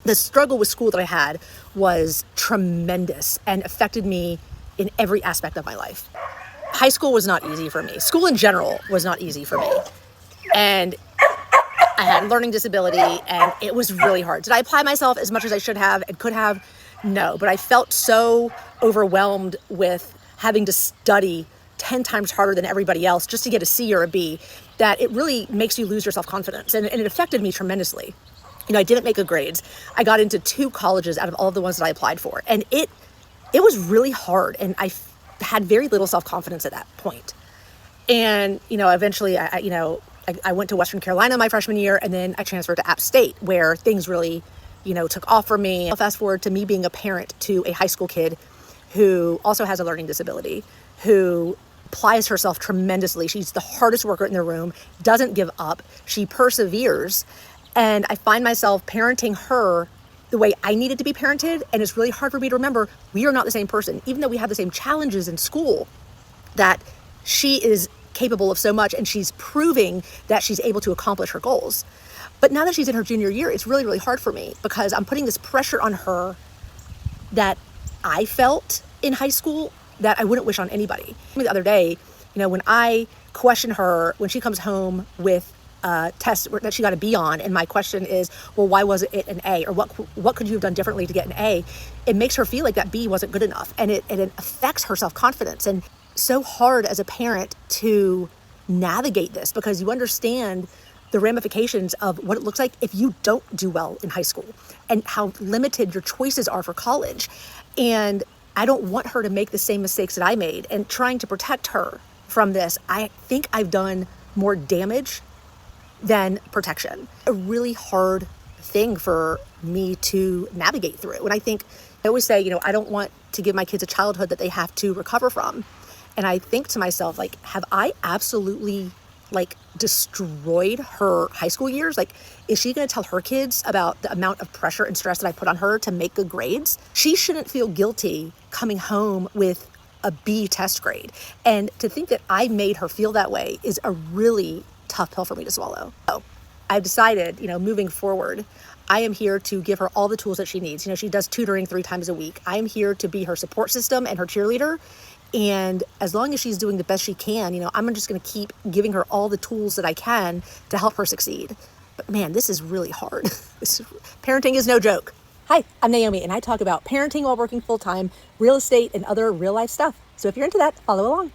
The struggle with school that I had was tremendous and affected me in every aspect of my life. High school was not easy for me. School in general was not easy for me. And I had a learning disability and it was really hard. Did I apply myself as much as I should have and could have? No, but I felt so overwhelmed with having to study 10 times harder than everybody else just to get a C or a B that it really makes you lose your self-confidence. And it affected me tremendously. I didn't make good grades. I got into 2 colleges out of all of the ones that I applied for. And it was really hard. And I had very little self-confidence at that point. And, eventually I went to Western Carolina my freshman year, and then I transferred to App State where things really, took off for me. I'll fast forward to me being a parent to a high school kid who also has a learning disability, who applies herself tremendously. She's the hardest worker in the room, doesn't give up. She perseveres. And I find myself parenting her the way I needed to be parented. And it's really hard for me to remember we are not the same person, even though we have the same challenges in school, that she is capable of so much and she's proving that she's able to accomplish her goals. But now that she's in her junior year, it's really, really hard for me because I'm putting this pressure on her that I felt in high school that I wouldn't wish on anybody. The other day, when I question her, when she comes home with a test that she got a B on, and my question is, well, why wasn't it an A? Or what could you have done differently to get an A? It makes her feel like that B wasn't good enough. And it affects her self-confidence. And so hard as a parent to navigate this because you understand the ramifications of what it looks like if you don't do well in high school and how limited your choices are for college. And I don't want her to make the same mistakes that I made. And trying to protect her from this, I think I've done more damage than protection. A really hard thing for me to navigate through. And I always say, I don't want to give my kids a childhood that they have to recover from. And I think to myself, have I absolutely destroyed her high school years? Is she going to tell her kids about the amount of pressure and stress that I put on her to make good grades? She shouldn't feel guilty coming home with a B test grade. And to think that I made her feel that way is a really tough pill for me to swallow. So I've decided, moving forward, I am here to give her all the tools that she needs. She does tutoring 3 times a week. I am here to be her support system and her cheerleader. And as long as she's doing the best she can, I'm just going to keep giving her all the tools that I can to help her succeed. But man, this is really hard. Parenting is no joke. Hi, I'm Naomi, and I talk about parenting while working full-time, real estate, and other real-life stuff. So if you're into that, follow along.